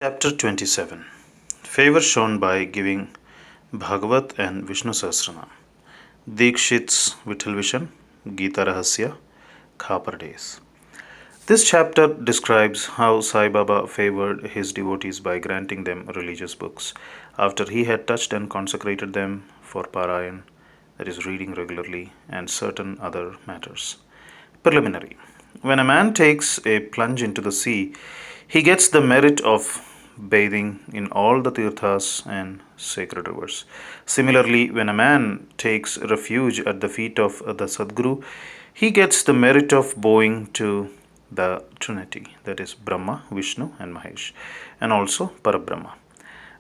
Chapter 27. Favor shown by giving Bhagavat and Vishnu Sahasranam. Dikshit's Vittal Vishan, Gita Rahasya, Khapar Days. This chapter describes how Sai Baba favored his devotees by granting them religious books after he had touched and consecrated them for Parayan, that is, reading regularly, and certain other matters. Preliminary. When a man takes a plunge into the sea, he gets the merit of bathing in all the tirthas and sacred rivers. Similarly, when a man takes refuge at the feet of the Sadguru, he gets the merit of bowing to the Trinity, that is, Brahma, Vishnu, and Mahesh, and also Parabrahma.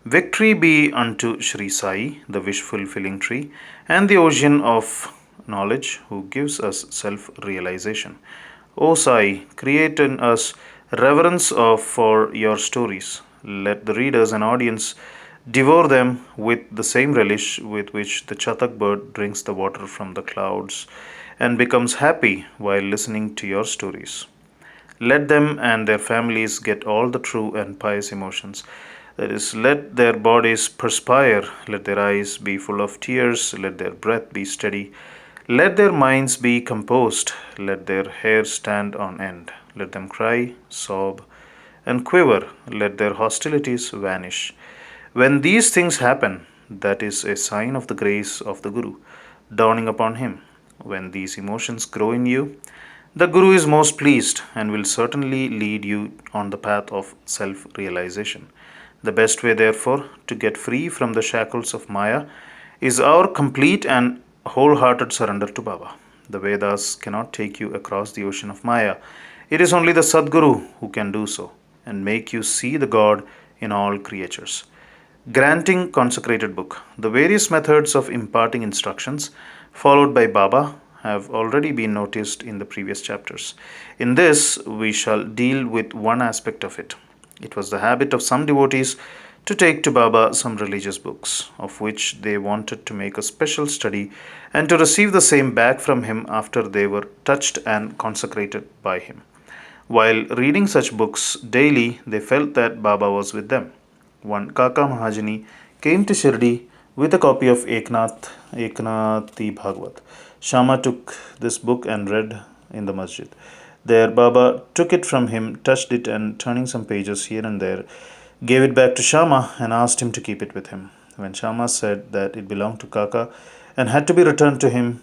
Victory be unto Sri Sai, the wish fulfilling tree, and the ocean of knowledge who gives us self realization. O Sai, create in us reverence for your stories. Let the readers and audience devour them with the same relish with which the chatak bird drinks the water from the clouds and becomes happy while listening to your stories. Let them and their families get all the true and pious emotions. That is, let their bodies perspire, let their eyes be full of tears, let their breath be steady, let their minds be composed, let their hair stand on end, let them cry, sob, and quiver, let their hostilities vanish. When these things happen, that is a sign of the grace of the Guru dawning upon him. When these emotions grow in you, the Guru is most pleased and will certainly lead you on the path of self realization. The best way, therefore, to get free from the shackles of Maya is our complete and wholehearted surrender to Baba. The Vedas cannot take you across the ocean of Maya. It is only the Sadguru who can do so and make you see the God in all creatures. Granting consecrated book. The various methods of imparting instructions followed by Baba have already been noticed in the previous chapters. In this, we shall deal with one aspect of it. It was the habit of some devotees to take to Baba some religious books, of which they wanted to make a special study and to receive the same back from him after they were touched and consecrated by him. While reading such books daily, they felt that Baba was with them. One Kaka Mahajani came to Shirdi with a copy of Eknathi Bhagavat. Shama took this book and read in the masjid. There, Baba took it from him, touched it, and turning some pages here and there, gave it back to Shama and asked him to keep it with him. When Shama said that it belonged to Kaka and had to be returned to him,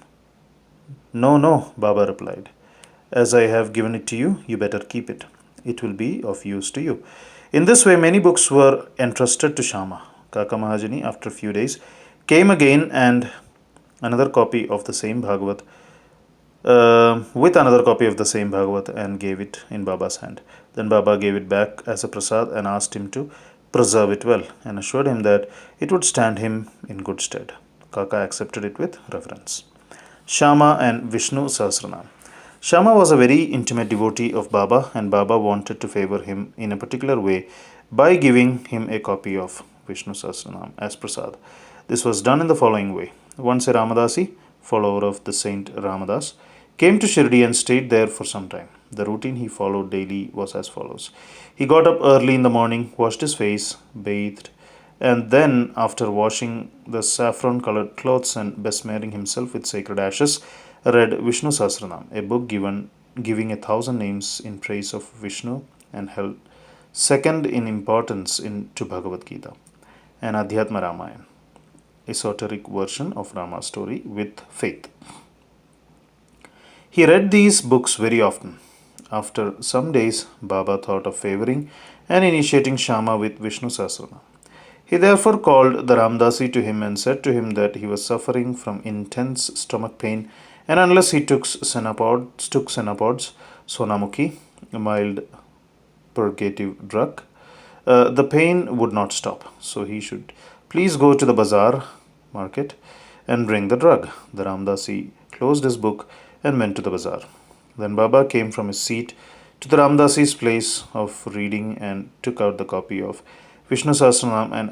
"No, no," Baba replied. "As I have given it to you, you better keep it. It will be of use to you." In this way, many books were entrusted to Shama. Kaka Mahajani, after a few days, came again and another copy of the same Bhagavat, with another copy of the same Bhagavat, and gave it in Baba's hand. Then Baba gave it back as a prasad and asked him to preserve it well and assured him that it would stand him in good stead. Kaka accepted it with reverence. Shama and Vishnu Sahasranam. Shama was a very intimate devotee of Baba, and Baba wanted to favor him in a particular way by giving him a copy of Vishnu Sahasranam as prasad. This was done in the following way. Once a Ramadasi, follower of the saint Ramadas, came to Shirdi and stayed there for some time. The routine he followed daily was as follows. He got up early in the morning, washed his face, bathed, and then, after washing the saffron colored clothes and besmearing himself with sacred ashes, read Vishnu Sahasranam, a book giving 1,000 names in praise of Vishnu and held second in importance to Bhagavad Gita, an Adhyatma Ramayana, esoteric version of Rama's story with faith. He read these books very often. After some days, Baba thought of favoring and initiating Shama with Vishnu Sahasranam. He therefore called the Ramdasi to him and said to him that he was suffering from intense stomach pain, and unless he took Senapods, Sonamukhi, a mild purgative drug, the pain would not stop. So he should please go to the bazaar market and bring the drug. The Ramdasi closed his book and went to the bazaar. Then Baba came from his seat to the Ramdasi's place of reading and took out the copy of Vishnu Sahasranam, and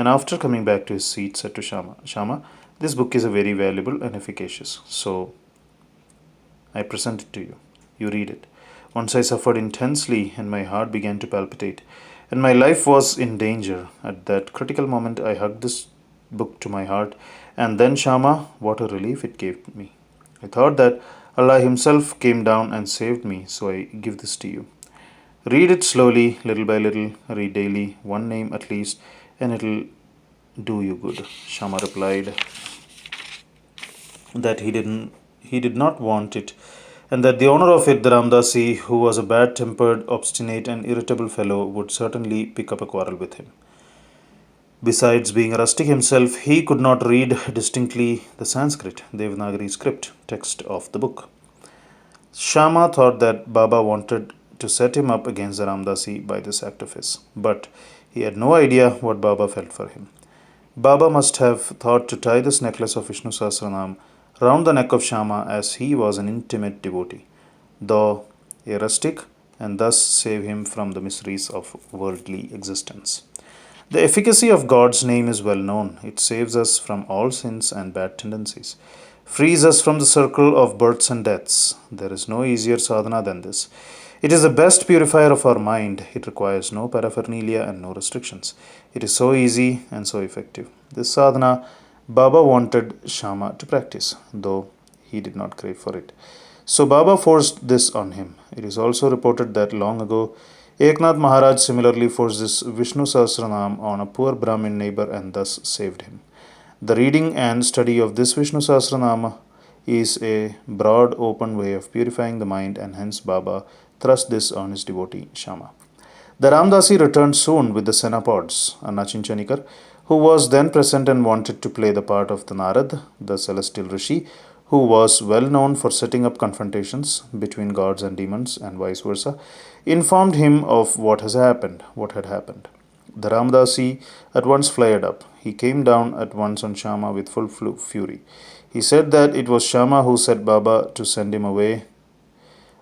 after coming back to his seat said to Shama, this book is a very valuable and efficacious, so I present it to you. You read it. Once I suffered intensely and my heart began to palpitate, and my life was in danger. At that critical moment, I hugged this book to my heart, and then, Shama, what a relief it gave me. I thought that Allah Himself came down and saved me, so I give this to you. Read it slowly, little by little, read daily, one name at least, and it'll do you good. Shama replied that he did not want it, and that the owner of it, the Ramdasi, who was a bad tempered, obstinate, and irritable fellow, would certainly pick up a quarrel with him. Besides being a rustic himself, he could not read distinctly the Sanskrit, Devanagari script text of the book. Shama thought that Baba wanted to set him up against the Ramdasi by this act of his, but he had no idea what Baba felt for him. Baba must have thought to tie this necklace of Vishnu Sahasranam round the neck of Shama, as he was an intimate devotee, though a rustic, and thus save him from the miseries of worldly existence. The efficacy of God's name is well known. It saves us from all sins and bad tendencies, frees us from the circle of births and deaths. There is no easier sadhana than this. It is the best purifier of our mind. It requires no paraphernalia and no restrictions. It is so easy and so effective. This sadhana Baba wanted Shama to practice, though he did not crave for it. So Baba forced this on him. It is also reported that long ago Eknath Maharaj similarly forced this Vishnu Sahasranam on a poor Brahmin neighbor and thus saved him. The reading and study of this Vishnu Sahasranama is a broad open way of purifying the mind, and hence Baba thrust this on his devotee Shama. The Ramdasi returned soon with the Senapods, Anachinchanikar, who was then present and wanted to play the part of the Narad, the celestial rishi, who was well known for setting up confrontations between gods and demons and vice versa, informed him of what had happened. The Ramdasi at once flared up. He came down at once on Shama with full fury. He said that it was Shama who set Baba to send him away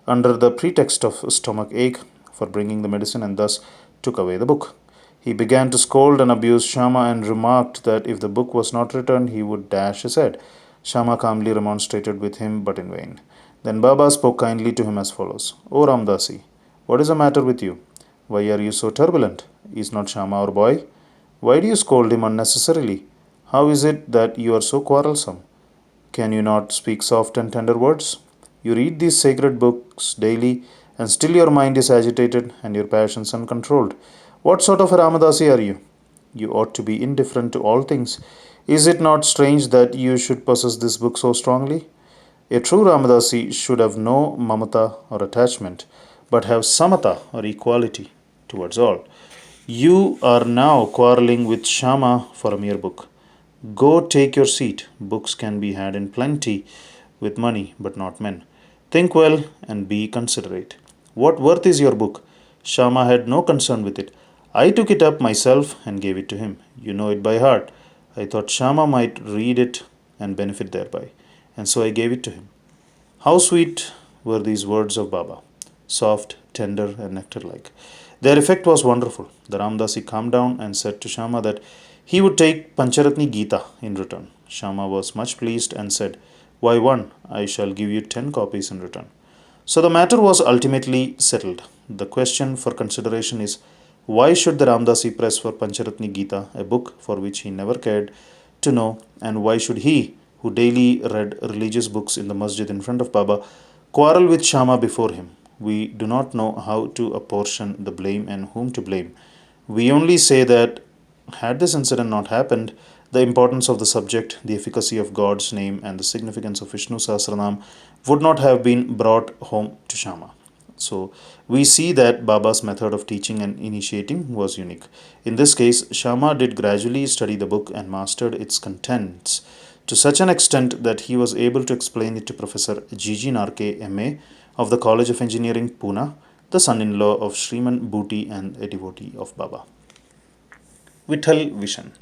under the pretext of stomach ache for bringing the medicine, and thus took away the book. He began to scold and abuse Shama and remarked that if the book was not returned, he would dash his head. Shama calmly remonstrated with him, but in vain. Then Baba spoke kindly to him as follows: O Ramdasi, what is the matter with you? Why are you so turbulent? Is not Shama our boy? Why do you scold him unnecessarily? How is it that you are so quarrelsome? Can you not speak soft and tender words? You read these sacred books daily, and still your mind is agitated and your passions uncontrolled. What sort of a Ramadasi are you? You ought to be indifferent to all things. Is it not strange that you should possess this book so strongly? A true Ramadasi should have no mamata or attachment, but have samata or equality towards all. You are now quarreling with Shama for a mere book. Go take your seat. Books can be had in plenty with money, but not men. Think well and be considerate. What worth is your book? Shama had no concern with it. I took it up myself and gave it to him. You know it by heart. I thought Shama might read it and benefit thereby, and so I gave it to him. How sweet were these words of Baba, soft, tender, and nectar like. Their effect was wonderful. The Ramdasi calmed down and said to Shama that he would take Pancharatni Gita in return. Shama was much pleased and said, Why one? I shall give you 10 copies in return. So the matter was ultimately settled. The question for consideration is, why should the Ramdasi press for Pancharatni Gita, a book for which he never cared to know, and why should he, who daily read religious books in the masjid in front of Baba, quarrel with Shama before him? We do not know how to apportion the blame and whom to blame. We only say that had this incident not happened, the importance of the subject, the efficacy of God's name, and the significance of Vishnu Sahasranam would not have been brought home to Shama. So, we see that Baba's method of teaching and initiating was unique. In this case, Shama did gradually study the book and mastered its contents to such an extent that he was able to explain it to Professor Gigi Narke, MA, of the College of Engineering, Pune, the son-in-law of Shriman Booty and a devotee of Baba. Vitthal Vision.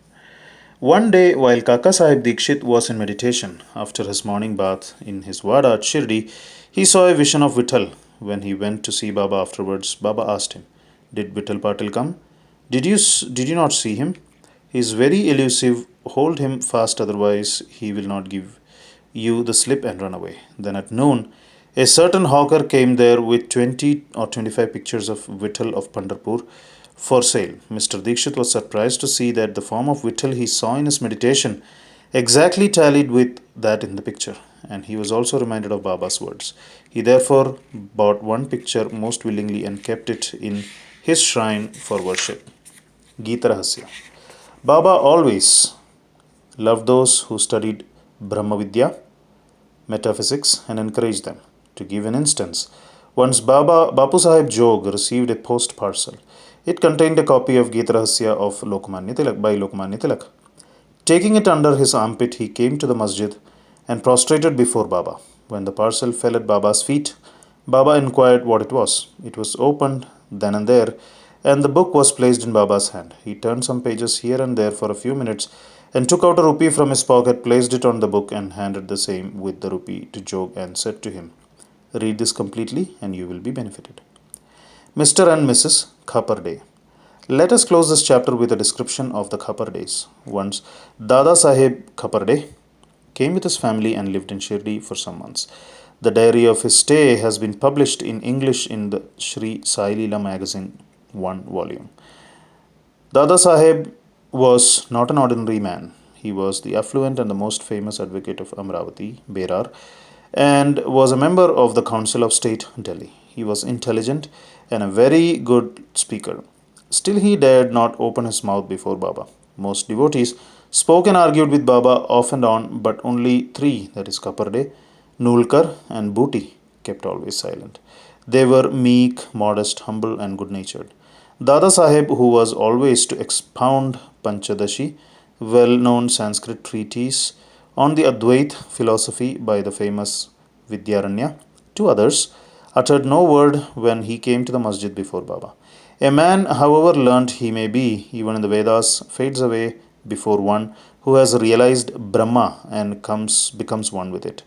One day, while Kaka Sahib Dikshit was in meditation after his morning bath in his Wada at Shirdi, he saw a vision of Vitthal. When he went to see Baba afterwards, Baba asked him, Did Vitthal Patil come? Did you not see him? He is very elusive. Hold him fast, otherwise he will not give you the slip and run away. Then at noon, A certain hawker came there with 20 or 25 pictures of Vittal of Pandharpur for sale. Mr. Dikshit was surprised to see that the form of Vittal he saw in his meditation exactly tallied with that in the picture, and he was also reminded of Baba's words. He therefore bought one picture most willingly and kept it in his shrine for worship. Gita Rahasya. Baba always loved those who studied Brahma Vidya, metaphysics, and encouraged them. To give an instance, once Bapu Sahib Jog received a post parcel. It contained a copy of Gita Rahasya of Lokmanya Tilak by Lokmanya Tilak. Taking it under his armpit, he came to the masjid and prostrated before Baba. When the parcel fell at Baba's feet, Baba inquired what it was. It was opened then and there, and the book was placed in Baba's hand. He turned some pages here and there for a few minutes and took out a rupee from his pocket, placed it on the book, and handed the same with the rupee to Jog and said to him, "Read this completely and you will be benefited." Mr. and Mrs. Khapar Day. Let us close this chapter with a description of the Khapar days. Once, Dada Saheb Khaparde came with his family and lived in Shirdi for some months. The diary of his stay has been published in English in the Sri Sai Leela magazine, 1 volume. Dada Saheb was not an ordinary man. He was the affluent and the most famous advocate of Amravati, Berar, and was a member of the Council of State, Delhi. He was intelligent and a very good speaker. Still, he dared not open his mouth before Baba. Most devotees spoke and argued with Baba off and on, but only three, that is Kaparde, Nulkar, and Booty, kept always silent. They were meek, modest, humble, and good natured. Dada Saheb, who was always to expound Panchadashi, well known Sanskrit treatise on the Advait philosophy by the famous Vidyaranya, to others, uttered no word when he came to the masjid before Baba. A man, however learnt he may be, even in the Vedas, fades away before one who has realized Brahma and becomes one with it.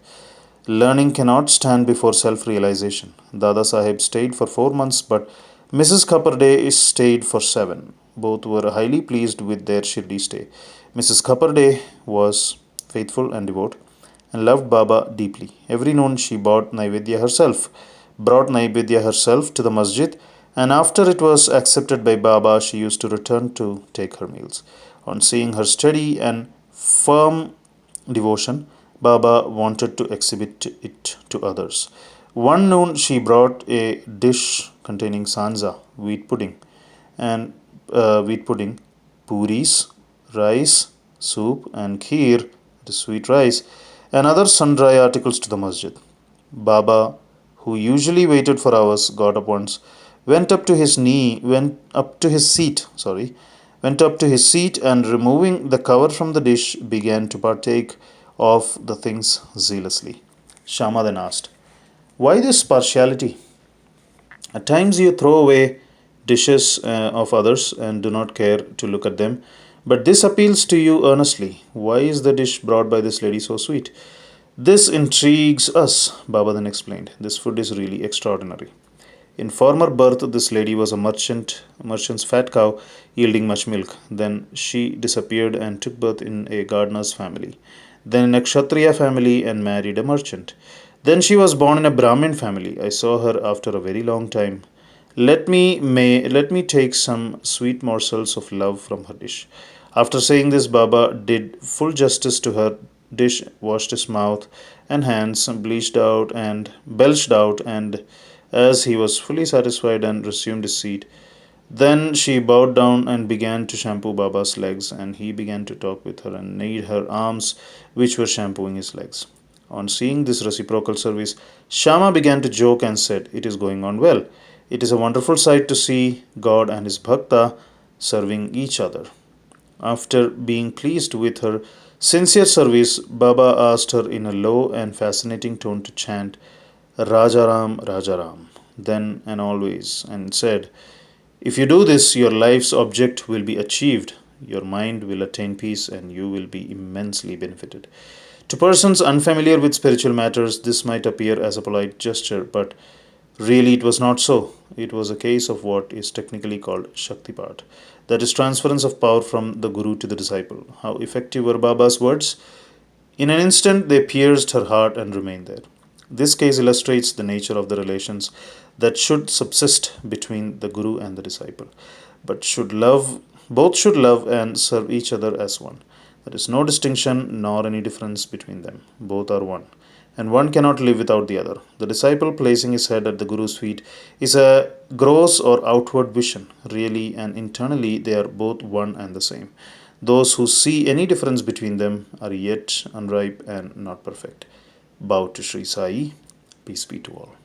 Learning cannot stand before self realization. Dada Saheb stayed for 4 months, but Mrs. Kaparde stayed for 7. Both were highly pleased with their Shirdi stay. Mrs. Kaparde was faithful and devout and loved Baba deeply. Every noon she brought Naivedya herself to the masjid, and after it was accepted by Baba, she used to return to take her meals. On seeing her steady and firm devotion, Baba wanted to exhibit it to others. One noon she brought a dish containing sanza, wheat pudding, puris, rice, soup, and kheer, the sweet rice, and other sundry articles to the masjid. Baba, who usually waited for hours, got up once, went up to his seat, and removing the cover from the dish, began to partake of the things zealously. Shama then asked, "Why this partiality? At times you throw away dishes of others and do not care to look at them, but this appeals to you earnestly. Why is the dish brought by this lady so sweet?" "This intrigues us," Baba then explained. "This food is really extraordinary. In former birth, this lady was a merchant's fat cow yielding much milk. Then she disappeared and took birth in a gardener's family. Then in a Kshatriya family and married a merchant. Then she was born in a Brahmin family. I saw her after a very long time. Let me take some sweet morsels of love from her dish." After saying this, Baba did full justice to her dish, washed his mouth and hands, belched out, and as he was fully satisfied and resumed his seat, then she bowed down and began to shampoo Baba's legs, and he began to talk with her and knead her arms, which were shampooing his legs. On seeing this reciprocal service, Shama began to joke and said, "It is going on well. It is a wonderful sight to see God and his bhakta serving each other." After being pleased with her sincere service, Baba asked her in a low and fascinating tone to chant Rajaram, Rajaram, then and always, and said, "If you do this, your life's object will be achieved, your mind will attain peace, and you will be immensely benefited." To persons unfamiliar with spiritual matters, this might appear as a polite gesture, but really it was not so. It was a case of what is technically called Shaktipat, that is, transference of power from the Guru to the disciple. How effective were Baba's words? In an instant, they pierced her heart and remained there. This case illustrates the nature of the relations that should subsist between the Guru and the disciple, but both should love and serve each other as one. There is no distinction nor any difference between them. Both are one, and one cannot live without the other. The disciple placing his head at the Guru's feet is a gross or outward vision. Really and internally, they are both one and the same. Those who see any difference between them are yet unripe and not perfect. Bow to Sri Sai. Peace be to all.